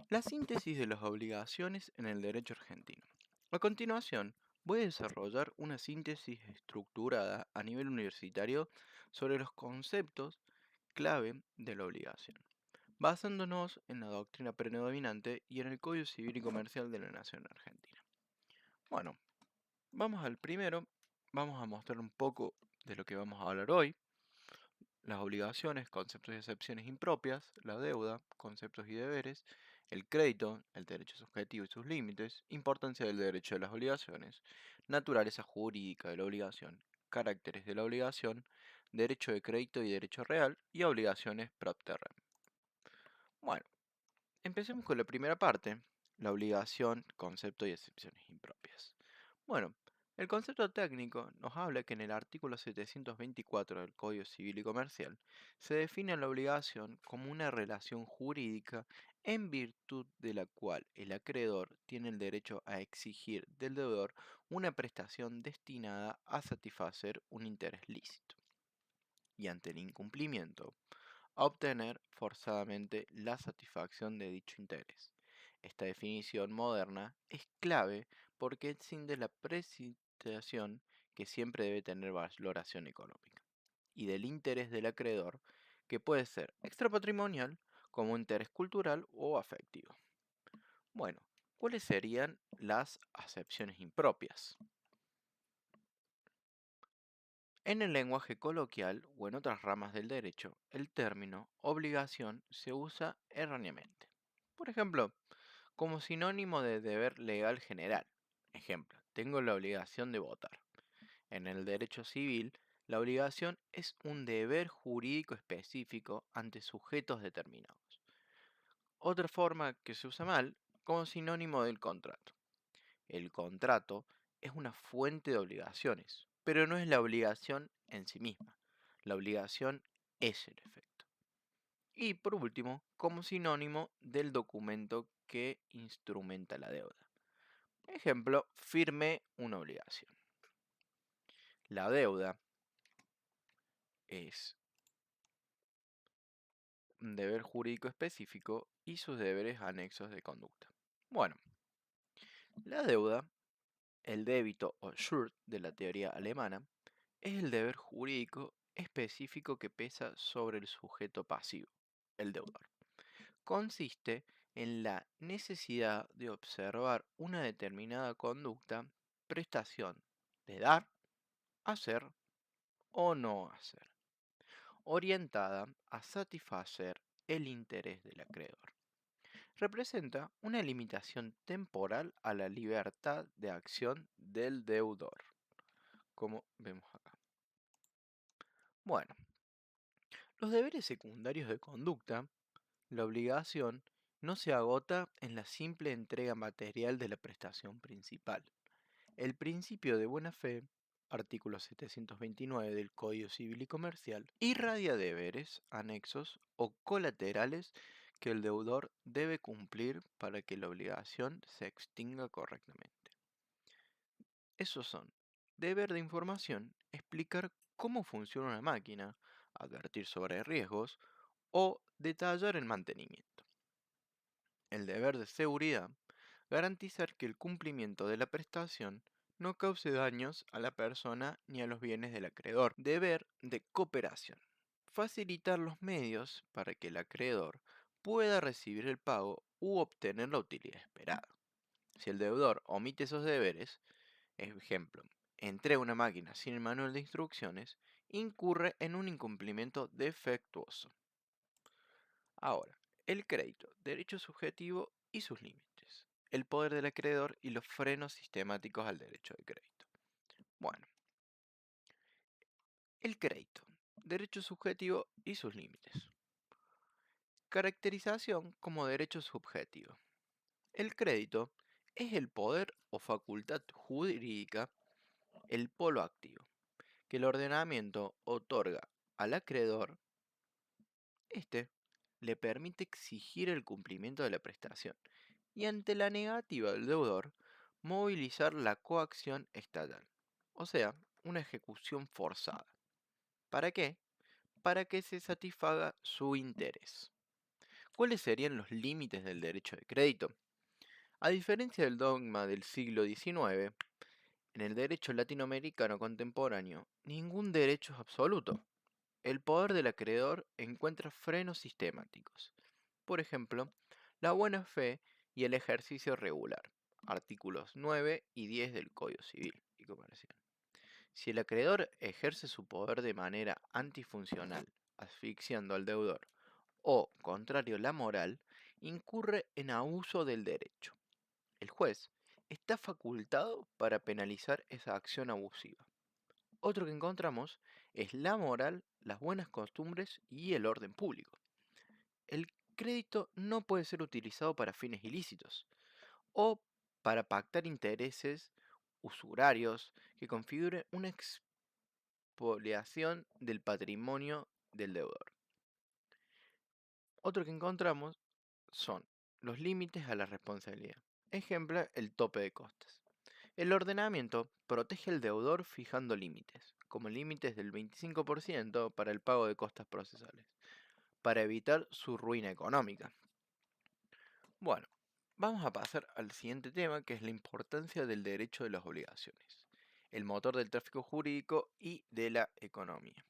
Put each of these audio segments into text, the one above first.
La síntesis de las obligaciones en el derecho argentino. A continuación, voy a desarrollar una síntesis estructurada a nivel universitario sobre los conceptos clave de la obligación, basándonos en la doctrina predominante y en el Código Civil y Comercial de la Nación Argentina. Bueno, vamos al primero, vamos a mostrar un poco de lo que vamos a hablar hoy, las obligaciones, conceptos y excepciones impropias, la deuda, conceptos y deberes, el crédito, el derecho subjetivo y sus límites, importancia del derecho de las obligaciones, naturaleza jurídica de la obligación, caracteres de la obligación, derecho de crédito y derecho real y obligaciones propter rem. Bueno, empecemos con la primera parte, la obligación, concepto y excepciones impropias. Bueno, el concepto técnico nos habla que en el artículo 724 del Código Civil y Comercial se define la obligación como una relación jurídica en virtud de la cual el acreedor tiene el derecho a exigir del deudor una prestación destinada a satisfacer un interés lícito y ante el incumplimiento a obtener forzadamente la satisfacción de dicho interés. Esta definición moderna es clave porque enciende la precipitación que siempre debe tener valoración económica y del interés del acreedor que puede ser extrapatrimonial como interés cultural o afectivo. Bueno, ¿cuáles serían las acepciones impropias? En el lenguaje coloquial o en otras ramas del derecho, el término obligación se usa erróneamente. Por ejemplo, como sinónimo de deber legal general. Ejemplo, tengo la obligación de votar. En el derecho civil, la obligación es un deber jurídico específico ante sujetos determinados. Otra forma que se usa mal, como sinónimo del contrato. El contrato es una fuente de obligaciones, pero no es la obligación en sí misma. La obligación es el efecto. Y por último, como sinónimo del documento que instrumenta la deuda. Ejemplo, firmé una obligación. La deuda es un deber jurídico específico y sus deberes anexos de conducta. Bueno, la deuda, el débito o Schuld de la teoría alemana, es el deber jurídico específico que pesa sobre el sujeto pasivo, el deudor. Consiste en la necesidad de observar una determinada conducta, prestación de dar, hacer o no hacer, orientada a satisfacer el interés del acreedor. Representa una limitación temporal a la libertad de acción del deudor, como vemos acá. Bueno, los deberes secundarios de conducta, la obligación, no se agota en la simple entrega material de la prestación principal. El principio de buena fe, artículo 729 del Código Civil y Comercial, irradia deberes, anexos o colaterales que el deudor debe cumplir para que la obligación se extinga correctamente. Esos son: deber de información, explicar cómo funciona una máquina, advertir sobre riesgos o detallar el mantenimiento. El deber de seguridad, garantizar que el cumplimiento de la prestación no cause daños a la persona ni a los bienes del acreedor. Deber de cooperación, facilitar los medios para que el acreedor pueda recibir el pago u obtener la utilidad esperada. Si el deudor omite esos deberes, ejemplo, entrega una máquina sin el manual de instrucciones, incurre en un incumplimiento defectuoso. Ahora, el crédito, derecho subjetivo y sus límites. El poder del acreedor y los frenos sistemáticos al derecho de crédito. Bueno, el crédito, derecho subjetivo y sus límites. Caracterización como derecho subjetivo. El crédito es el poder o facultad jurídica, el polo activo, que el ordenamiento otorga al acreedor. Este le permite exigir el cumplimiento de la prestación y ante la negativa del deudor, movilizar la coacción estatal, o sea, una ejecución forzada. ¿Para qué? Para que se satisfaga su interés. ¿Cuáles serían los límites del derecho de crédito? A diferencia del dogma del siglo XIX, en el derecho latinoamericano contemporáneo, ningún derecho es absoluto. El poder del acreedor encuentra frenos sistemáticos. Por ejemplo, la buena fe y el ejercicio regular. Artículos 9 y 10 del Código Civil y Comercial. Si el acreedor ejerce su poder de manera antifuncional, asfixiando al deudor, o, contrario a la moral, incurre en abuso del derecho. El juez está facultado para penalizar esa acción abusiva. Otro que encontramos es la moral, las buenas costumbres y el orden público. El crédito no puede ser utilizado para fines ilícitos o para pactar intereses usurarios que configuren una expoliación del patrimonio del deudor. Otro que encontramos son los límites a la responsabilidad. Ejemplo, el tope de costes. El ordenamiento protege al deudor fijando límites, como límites del 25% para el pago de costas procesales, para evitar su ruina económica. Bueno, vamos a pasar al siguiente tema, que es la importancia del derecho de las obligaciones, el motor del tráfico jurídico y de la economía.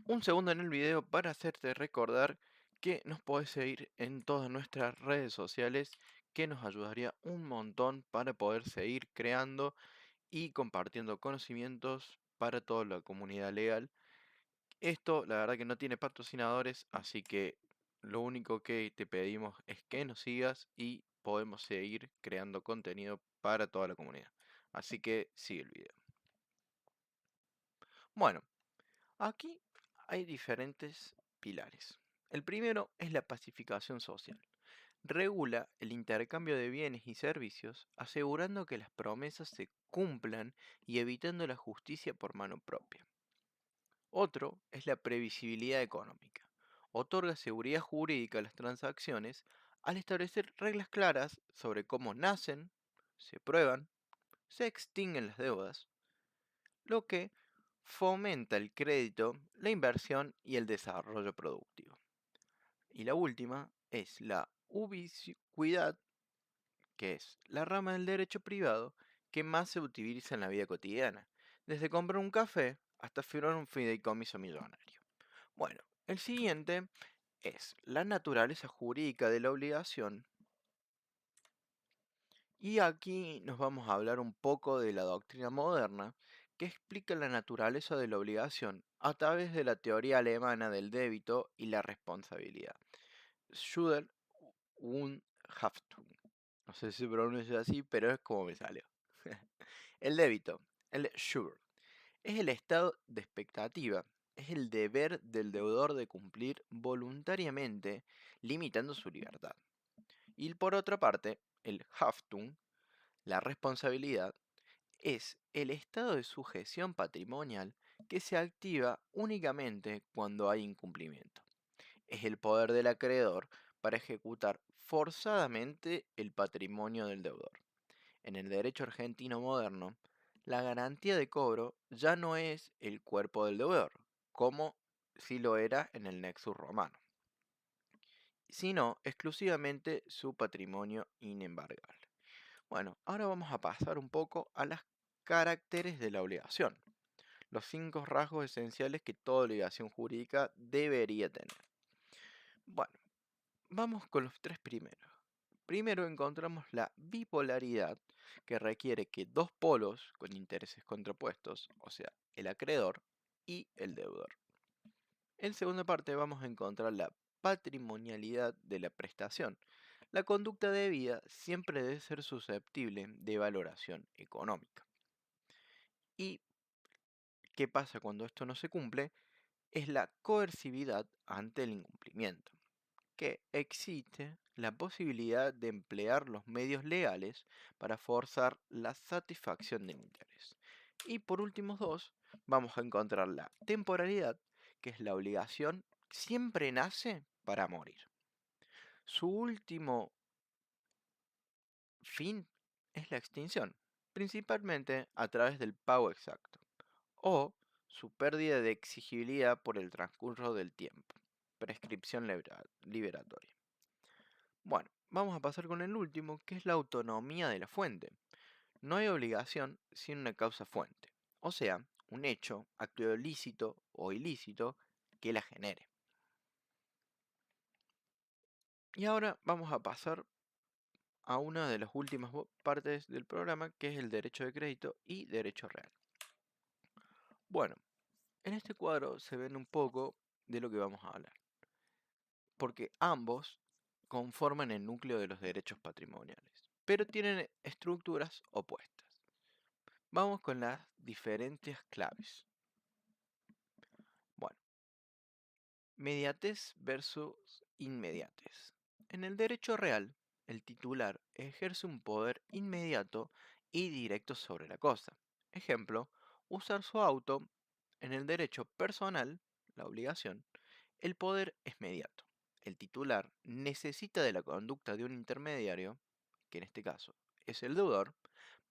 Un segundo en el video para hacerte recordar que nos podés seguir en todas nuestras redes sociales, que nos ayudaría un montón para poder seguir creando y compartiendo conocimientos para toda la comunidad legal. Esto, la verdad que no tiene patrocinadores, así que lo único que te pedimos es que nos sigas y podemos seguir creando contenido para toda la comunidad. Así que sigue el video. Bueno, aquí hay diferentes pilares. El primero es la pacificación social. Regula el intercambio de bienes y servicios, asegurando que las promesas se cumplan y evitando la justicia por mano propia. Otro es la previsibilidad económica. Otorga seguridad jurídica a las transacciones al establecer reglas claras sobre cómo nacen, se prueban, se extinguen las deudas, lo que fomenta el crédito, la inversión y el desarrollo productivo. Y la última es la ubicuidad, que es la rama del derecho privado que más se utiliza en la vida cotidiana, desde comprar un café hasta firmar un fideicomiso millonario. Bueno, el siguiente es la naturaleza jurídica de la obligación, y aquí nos vamos a hablar un poco de la doctrina moderna que explica la naturaleza de la obligación a través de la teoría alemana del débito y la responsabilidad. Schudel und Haftung. No sé si se pronuncia así, pero es como me salió. El débito, el Schur, es el estado de expectativa, es el deber del deudor de cumplir voluntariamente, limitando su libertad. Y por otra parte, el Haftung, la responsabilidad, es el estado de sujeción patrimonial que se activa únicamente cuando hay incumplimiento. Es el poder del acreedor para ejecutar forzadamente el patrimonio del deudor. En el derecho argentino moderno, la garantía de cobro ya no es el cuerpo del deudor, como si lo era en el Nexus romano, sino exclusivamente su patrimonio inembargable. Bueno, ahora vamos a pasar un poco a los caracteres de la obligación, los 5 rasgos esenciales que toda obligación jurídica debería tener. Bueno, vamos con los 3 primeros. Primero encontramos la bipolaridad, que requiere que dos polos con intereses contrapuestos, o sea, el acreedor y el deudor. En segunda parte vamos a encontrar la patrimonialidad de la prestación. La conducta debida siempre debe ser susceptible de valoración económica. ¿Y qué pasa cuando esto no se cumple? Es la coercividad ante el incumplimiento, que existe la posibilidad de emplear los medios legales para forzar la satisfacción del interés. Y por últimos dos, vamos a encontrar la temporalidad, que es la obligación, siempre nace para morir. Su último fin es la extinción, principalmente a través del pago exacto, o su pérdida de exigibilidad por el transcurso del tiempo. prescripción liberatoria. Bueno, vamos a pasar con el último, que es la autonomía de la fuente. No hay obligación sin una causa fuente, o sea, un hecho, acto lícito o ilícito que la genere. Y ahora vamos a pasar a una de las últimas partes del programa, que es el derecho de crédito y derecho real. Bueno, en este cuadro se ven un poco de lo que vamos a hablar, porque ambos conforman el núcleo de los derechos patrimoniales, pero tienen estructuras opuestas. Vamos con las diferentes claves. Bueno, mediatez versus inmediatez. En el derecho real, el titular ejerce un poder inmediato y directo sobre la cosa. Ejemplo, usar su auto. En el derecho personal, la obligación, el poder es mediato. El titular necesita de la conducta de un intermediario, que en este caso es el deudor,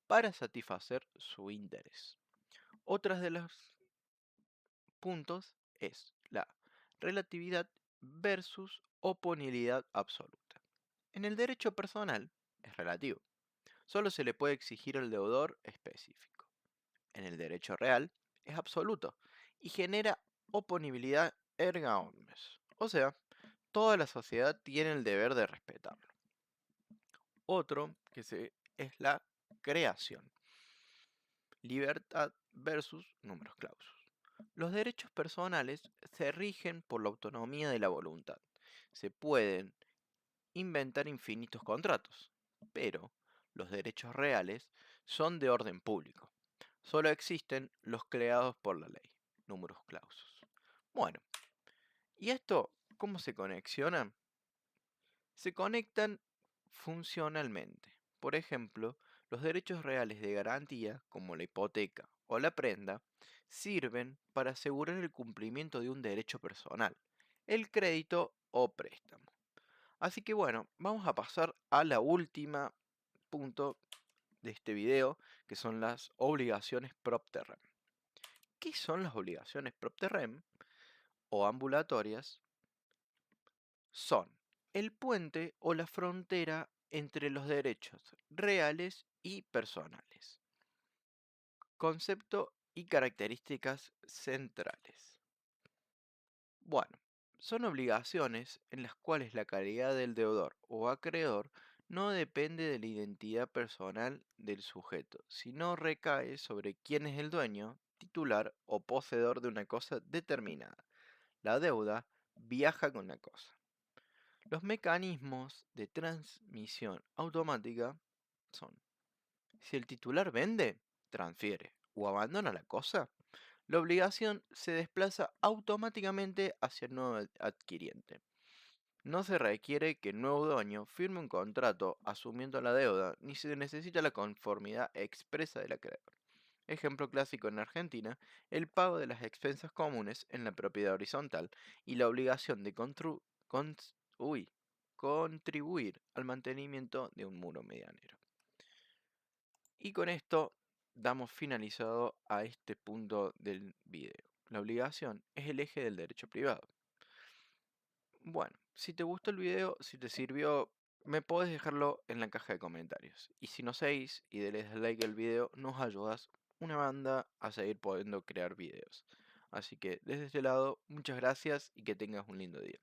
para satisfacer su interés. Otras de los puntos es la relatividad versus oponibilidad absoluta. En el derecho personal es relativo. Solo se le puede exigir al deudor específico. En el derecho real es absoluto y genera oponibilidad erga omnes. O sea, toda la sociedad tiene el deber de respetarlo. Otro es la creación. Libertad versus números clausus. Los derechos personales se rigen por la autonomía de la voluntad. Se pueden inventar infinitos contratos, pero los derechos reales son de orden público. Solo existen los creados por la ley, números clausus. Bueno, ¿y esto cómo se conexiona? Se conectan funcionalmente. Por ejemplo, los derechos reales de garantía, como la hipoteca o la prenda, sirven para asegurar el cumplimiento de un derecho personal, el crédito o préstamo. Así que bueno, vamos a pasar a la última punto de este video, que son las obligaciones propter rem. ¿Qué son las obligaciones propter rem o ambulatorias? Son el puente o la frontera entre los derechos reales y personales. Concepto y características centrales. Bueno, son obligaciones en las cuales la calidad del deudor o acreedor no depende de la identidad personal del sujeto, sino recae sobre quién es el dueño, titular o poseedor de una cosa determinada. La deuda viaja con la cosa. Los mecanismos de transmisión automática son: si el titular vende, transfiere o abandona la cosa, la obligación se desplaza automáticamente hacia el nuevo adquiriente. No se requiere que el nuevo dueño firme un contrato asumiendo la deuda, ni se necesita la conformidad expresa del acreedor. Ejemplo clásico en Argentina, el pago de las expensas comunes en la propiedad horizontal y la obligación de contribuir al mantenimiento de un muro medianero. Y con esto damos finalizado a este punto del video. La obligación es el eje del derecho privado. Bueno, si te gustó el video, si te sirvió, me podés dejarlo en la caja de comentarios. Y si no seguís y le das like al video, nos ayudas una banda a seguir pudiendo crear videos. Así que desde este lado, muchas gracias y que tengas un lindo día.